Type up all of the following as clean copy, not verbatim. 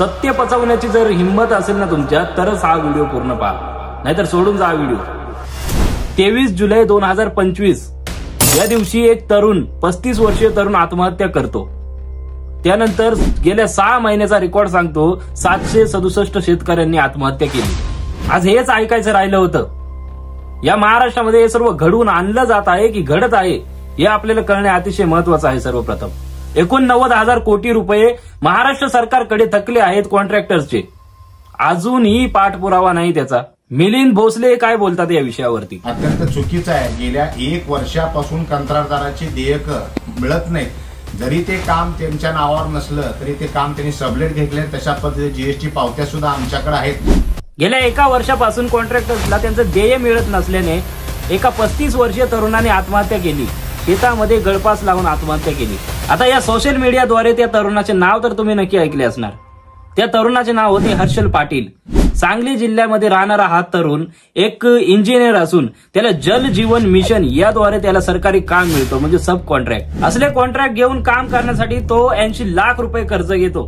सत्य पचवण्याची जर हिंमत असेल ना तुमच्या, तरच हा व्हिडिओ पूर्ण पहा, नाहीतर सोडून जा व्हिडिओ। 23 जुलै 2025 या दिवशी एक तरुण 35 वर्षीय तरुण आत्महत्या करतो। त्यानंतर गेल्या 6 महिन्याचा रेकॉर्ड सांगतो 767 शेतकऱ्यांनी आत्महत्या केली। आज हेच ऐकायचं राहिलं होतं। या महाराष्ट्रामध्ये हे सर्व घडवून आणलं जात आहे की घडत आहे हे आपल्याला कळणे अतिशय महत्वाचं आहे। सर्वप्रथम 89,000 कोटी रुपये महाराष्ट्र सरकारकडे थकले आहेत कॉन्ट्रॅक्टर्सचे, अजूनही पाठपुरावा नाही त्याचा। मिलिंद भोसले काय बोलतात या विषयावरती? अत्यंत चुकीचं आहे। गेल्या 1 वर्षापासून कंत्राटदाराची देयकं मिळत नाहीत। जरी ते काम त्यांच्या नावावर नसलं तरी ते काम त्यांनी सबलेट घेतले, तशा पद्धतीने जीएसटी पावत्या सुद्धा आमच्याकडे आहेत। गेल्या 1 वर्षापासून कॉन्ट्रॅक्टर्सला त्यांचं देय मिळत नसल्याने एका 35 वर्षीय तरुणाने आत्महत्या केली, शेतामध्ये गळपास लावून आत्महत्या केली। आता या सोशल मीडियाद्वारे त्या तरुणाचे नाव तर तुम्ही नक्की ऐकले असणार। त्या तरुणाचे नाव होते हर्षल पाटील। सांगली जिल्ह्यामध्ये राहणारा हा तरुण एक इंजिनियर असून त्याला जल जीवन मिशन याद्वारे त्याला सरकारी काम मिळतो, म्हणजे सब कॉन्ट्रॅक्ट। असले कॉन्ट्रॅक्ट घेऊन काम करण्यासाठी तो 80 लाख रुपये कर्ज घेतो।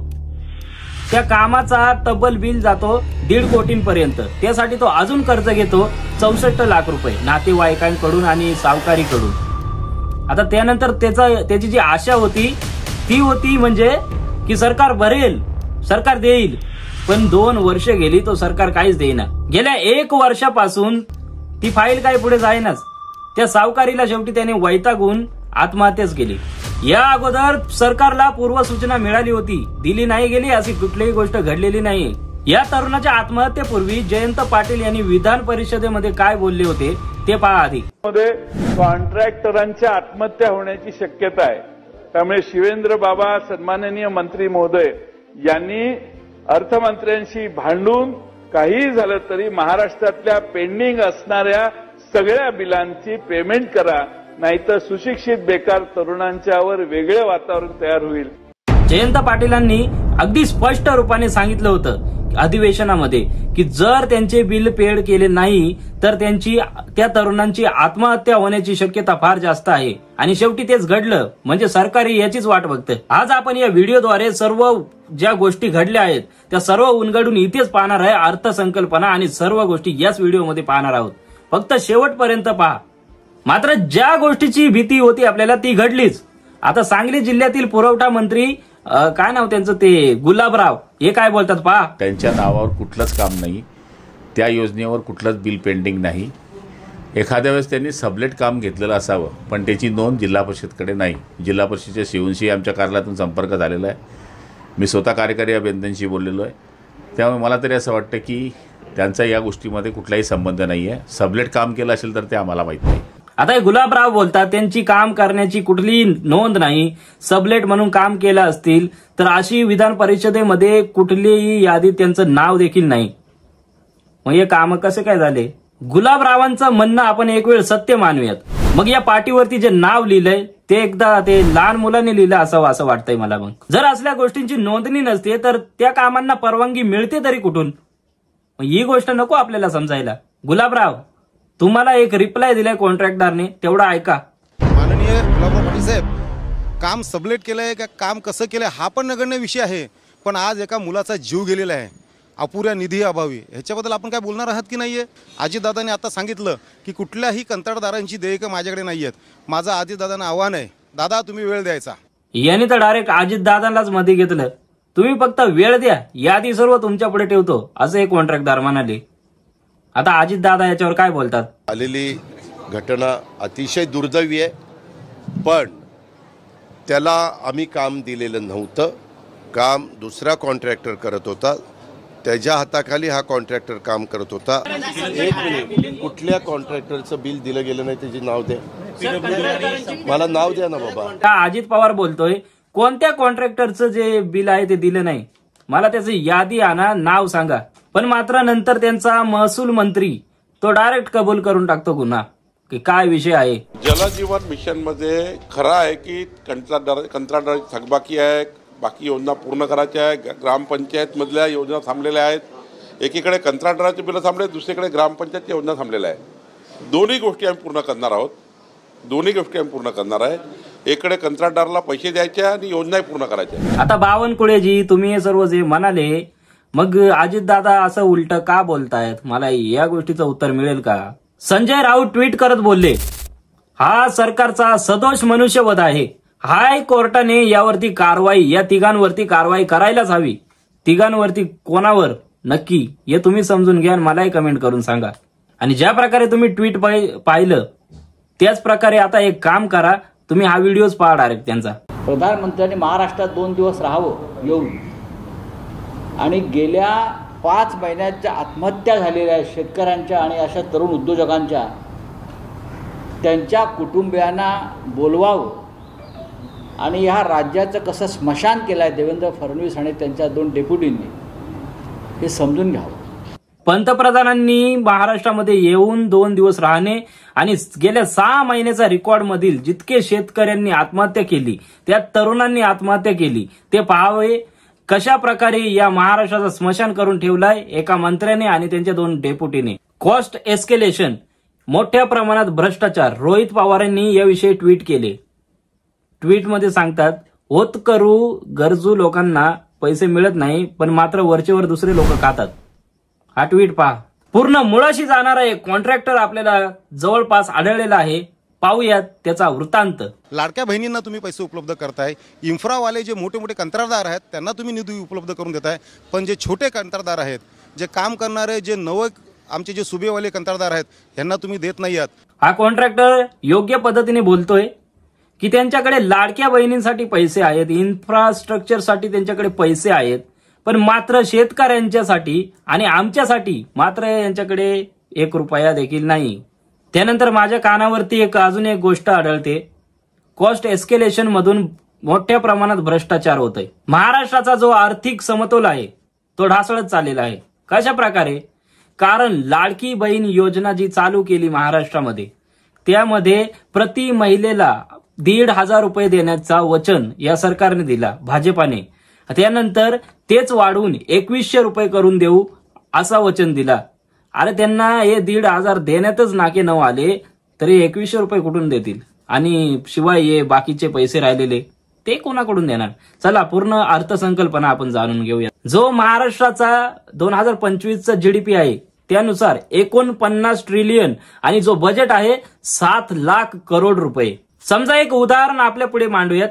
त्या कामाचा तब्बल बिल जातो 1.5 कोटींपर्यंत। त्यासाठी तो अजून कर्ज घेतो 64 लाख रुपये नातेवाईकांकडून आणि सावकारीकडून। आता त्यानंतर त्याची जी आशा होती ती होती म्हणजे की सरकार भरेल, सरकार देईल, पण 2 वर्ष गेली तो सरकार काहीच देईना। गेल्या 1 वर्षापासून ती फाईल काही पुढे जाईनाच। त्या सावकारीला शेवटी त्याने वैतागून आत्महत्याच केली। या अगोदर सरकारला पूर्वसूचना मिळाली होती, दिली नाही गेली अशी कुठलीही गोष्ट घडलेली नाही। या तरुणाच्या आत्महत्येपूर्वी जयंत पाटील यांनी विधान परिषदेमध्ये काय बोलले होते ते पहा आधी। कॉन्ट्रॅक्टरांच्या आत्महत्या होण्याची शक्यता आहे, त्यामुळे शिवेंद्र बाबा सन्माननीय मंत्री महोदय यांनी अर्थमंत्र्यांशी भांडून काही झालं तरी महाराष्ट्रातल्या पेंडिंग असणाऱ्या सगळ्या बिलांची पेमेंट करा, नाहीतर सुशिक्षित बेकार तरुणांच्यावर वेगळे वातावरण तयार होईल। जयंत पाटीलांनी अगदी स्पष्ट रूपाने सांगितलं होतं अधिवेशनामध्ये की जर त्यांचे बिल पेड केले नाही तर त्या तरुणांची आत्महत्या होण्याची शक्यता फार जास्त आहे। आणि शेवटी तेच घडलं, म्हणजे सरकारी याचीच वाट बघते। आज आपण या व्हिडिओद्वारे सर्व ज्या गोष्टी घडल्या आहेत त्या सर्व उलगडून इथेच पाहणार आहे, अर्थसंकल्पना आणि सर्व गोष्टी याच व्हिडिओमध्ये पाहणार आहोत। फक्त शेवटपर्यंत पहा। मात्र ज्या गोष्टीची भीती होती आपल्याला ती घडलीच। आता सांगली जिल्ह्यातील पुरवठा मंत्री काय नाव त्यांचं ते गुलाबराव, हे काय बोलतात पहा। त्यांच्या नावावर कुठलंच काम नाही, त्या योजनेवर कुठलंच बिल पेंडिंग नाही। एखाद्या वेळेस त्यांनी सबलेट काम घेतलेलं असावं, पण त्याची नोंद जिल्हा परिषदकडे नाही। जिल्हा परिषदेच्या शिवूंशी आमच्या कार्यालयातून संपर्क झालेला आहे, मी स्वतः कार्यकारी अभियंत्यांशी बोललेलो आहे। त्यामुळे मला तरी असं वाटतं की त्यांचा या गोष्टीमध्ये कुठलाही संबंध नाही आहे। सबलेट काम केलं असेल तर ते आम्हाला माहीत नाही। आता गुलाबराव बोलतात त्यांची काम करण्याची कुठलीही नोंद नाही, सबलेट म्हणून काम केलं असतील तर अशी विधान परिषदेमध्ये कुठलीही यादीत त्यांचं नाव देखील नाही। मग हे काम कसे काय झाले? गुलाबरावांचं म्हणणं आपण एक वेळ सत्य मानूयात। मग या पाटीवरती जे नाव लिहिलंय ते एकदा ते लहान मुलांनी लिहिलं असावं असं वाटतंय मला। मग जर असल्या गोष्टींची नोंदणी नसते तर त्या कामांना परवानगी मिळते तरी कुठून? ही गोष्ट नको आपल्याला समजायला। गुलाबराव, तुम्हाला एक रिप्लाय दिलाय कॉन्ट्रॅक्टरने, तेवढा ऐका। माननीय गुलाबराव पाटील साहेब, काम सबलेट केलंय का काम कसं केलंय हा पण नगण्य विषय आहे, पण आज एका मुलाचा जीव गेलेला आहे अपुऱ्या निधी अभावी। ह्याच्याबद्दल आपण काय बोलणार आहात की नाहीये? अजितदादांनी आता सांगितलं की कुठल्याही कंत्राटदारांची देयकं माझ्याकडे नाही आहेत। माझं अजितदादांना आव्हान आहे, दादा तुम्ही वेळ द्यायचा। यांनी तर डायरेक्ट अजितदादांनाच मध्ये घेतलं, तुम्ही फक्त वेळ द्या, यादी सर्व तुमच्या पुढे ठेवतो असं एक कॉन्ट्रॅक्टदार म्हणाले। आता अजितदादा याच्यावर काय बोलतात? आलेली घटना अतिशय दुर्दैवी आहे, पण त्याला आम्ही काम दिलेलं नव्हतं। काम दुसरा कॉन्ट्रॅक्टर करत होता, त्याच्या हाताखाली हा कॉन्ट्रॅक्टर काम करत होता। एक मिनिट, कुठल्या कॉन्ट्रॅक्टरचं बिल दिलं गेलं नाही त्याचे नाव द्या, मला नाव द्या ना बाबा। अजित पवार बोलतोय कोणत्या कॉन्ट्रॅक्टरचं जे बिल आहे ते दिलं नाही, मला त्याची यादी आणा, नाव सांगा। पण मात्र नंतर त्यांचा महसूल मंत्री तो डायरेक्ट कबूल करून टाकतो गुन्हा की काय विषय आहे। जलजीवन मिशन मध्ये खरं आहे की कंत्राटदाराची थकबाकी आहे, बाकी योजना पूर्ण करायच्या आहे। ग्रामपंचायत मधल्या योजना थांबलेल्या आहेत, एकीकडे कंत्राटदाराचे बिल थांबले, दुसरीकडे ग्रामपंचायतची योजना थांबलेल्या आहे। दोन्ही गोष्टी आम्ही पूर्ण करणार आहोत, दोन्ही गोष्टी आम्ही पूर्ण करणार आहे। एकडे कंत्राटदाराला पैसे द्यायचे आणि योजनाही पूर्ण करायच्या. आता बावनकुळेजी, तुम्ही हे सर्व जे म्हणाले, मग अजितदादा असं उलट का बोलतायत? मला या गोष्टीचं उत्तर मिळेल का? संजय राऊत ट्विट करत बोलले, हा सरकारचा सदोष मनुष्यवध आहे. हायकोर्टाने यावरती कारवाई, या तिघांवरती कारवाई करायलाच हवी. तिघांवरती कोणावर नक्की हे तुम्ही समजून घ्या आणि मलाही कमेंट करून सांगा. आणि ज्या प्रकारे तुम्ही ट्विट पाहिलं त्याच प्रकारे आता एक काम करा, तुम्ही हा व्हिडिओच पहा डायरेक्ट त्यांचा. प्रधानमंत्र्यांनी महाराष्ट्रात 2 दिवस राहावं येऊन, आणि गेल्या 5 महिन्याच्या आत्महत्या झालेल्या आहेत शेतकऱ्यांच्या आणि अशा तरुण उद्योजकांच्या, त्यांच्या कुटुंबियांना बोलवावं आणि ह्या राज्याचं कसं स्मशान केलं आहे देवेंद्र फडणवीस आणि त्यांच्या 2 डेप्युटींनी, हे समजून घ्यावं. पंतप्रधानांनी महाराष्ट्रामध्ये येऊन 2 दिवस राहणे आणि गेल्या 6 महिन्याचा रेकॉर्ड मधील जितके शेतकऱ्यांनी आत्महत्या केली, त्या तरुणांनी आत्महत्या केली, ते पाहावे. कशा प्रकारे या महाराष्ट्राचा स्मशान करून ठेवलाय एका मंत्र्याने आणि त्यांच्या 2 डेप्युटीने. कॉस्ट एस्केलेशन, मोठ्या प्रमाणात भ्रष्टाचार. रोहित पवारांनी याविषयी ट्विट केले. ट्विटमध्ये सांगतात, होतकरू गरजू लोकांना पैसे मिळत नाही, पण मात्र वरचेवर दुसरे लोक खातात. हा ट्विट पहा. पूर्ण मुळाशी जाणारा एक कॉन्ट्रॅक्टर आपल्याला जवळपास आढळलेला आहे. पाहूयात त्याचा वृत्तांत. लाडक्या बहिणींना तुम्ही पैसे उपलब्ध करताय, इन्फ्रावाले जे मोठे मोठे कंत्राटदार आहेत त्यांना तुम्ही निधी उपलब्ध करून देताय, पण जे छोटे कंत्राटदार आहेत, जे काम करणारे, जे आमचे जे सुबेवाले कंत्राटदार आहेत, यांना तुम्ही देत नाही आहात. हा कॉन्ट्रॅक्टर योग्य पद्धतीने बोलतोय की त्यांच्याकडे लाडक्या बहिणींसाठी पैसे आहेत, इन्फ्रास्ट्रक्चरसाठी त्यांच्याकडे पैसे आहेत, पण मात्र शेतकऱ्यांच्यासाठी आणि आमच्यासाठी मात्र यांच्याकडे 1 रुपया देखील नाही. त्यानंतर माझ्या कानावरती अजून एक गोष्ट आढळते. कॉस्ट एस्केलेशन मधून मोठ्या प्रमाणात भ्रष्टाचार होतोय. महाराष्ट्राचा जो आर्थिक समतोल आहे तो ढासळत चाललेला आहे. कशा प्रकारे? कारण लाडकी बहीण योजना जी चालू केली महाराष्ट्रामध्ये, त्यामध्ये प्रति महिलेला 1,500 रुपये देण्याचा वचन या सरकारने दिला, भाजपाने. त्यानंतर तेच वाढवून 2,100 रुपये करून देऊ असा वचन दिला. अरे त्यांना हे 1,500 देण्यातच नाके न आले तरी 2,100 रुपये कुठून देतील? आणि शिवाय हे बाकीचे पैसे राहिलेले ते कोणाकडून देणार? चला पूर्ण अर्थसंकल्पना आपण जाणून घेऊया. जो महाराष्ट्राचा 2025चा जीडीपी आहे त्यानुसार 49 ट्रिलियन आणि जो बजेट आहे 7 लाख करोड रुपये. समजा एक उदाहरण आपल्या पुढे मांडूयात.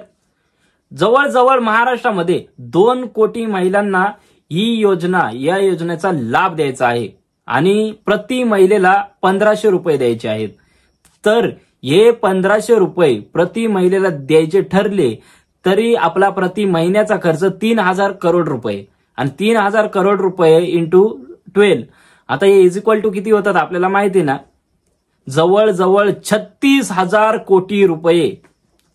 जवळजवळ महाराष्ट्रामध्ये 2 कोटी महिलांना ही योजना, या योजनेचा लाभ द्यायचा आहे आणि प्रति महिलेला 1,500 रुपये द्यायचे आहेत. तर हे 1,500 रुपये प्रति महिलेला द्यायचे ठरले तरी आपला प्रति महिन्याचा खर्च 3,000 करोड रुपये, आणि 3,000 करोड रुपये इंटू 12, आता हे इज इक्वल टू किती होतात आपल्याला माहिती ना? जवळजवळ 36,000 कोटी रुपये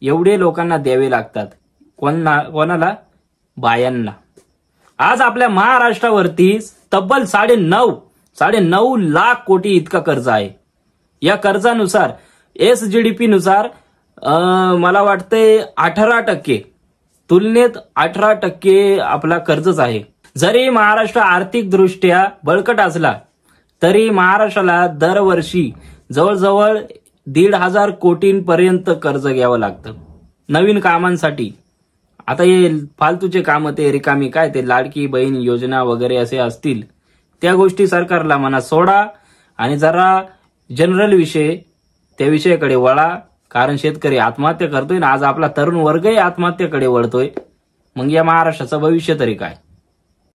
एवढे लोकांना द्यावे लागतात. कोणाला? बायांना. आज आपल्या महाराष्ट्रावरती तब्बल 9.5 लाख कोटी इतका कर्ज आहे. या कर्जानुसार SGDP नुसार मला वाटतंय 18%, तुलनेत 18% आपला कर्जच आहे. जरी महाराष्ट्र आर्थिक दृष्ट्या बळकट असला तरी महाराष्ट्राला दरवर्षी जवळजवळ 1,500 कोटींपर्यंत कर्ज घ्यावं लागतं नवीन कामांसाठी. आता हे फालतूचे काम, ते रिकामी काय, ते लाडकी बहीण योजना वगैरे असे असतील त्या गोष्टी सरकारला म्हणा सोडा आणि जरा जनरल विषय त्या विषयाकडे वळा. कारण शेतकरी आत्महत्या करतोय ना, आज आपला तरुण वर्गही आत्महत्येकडे वळतोय. मग या महाराष्ट्राचं भविष्य तरी काय?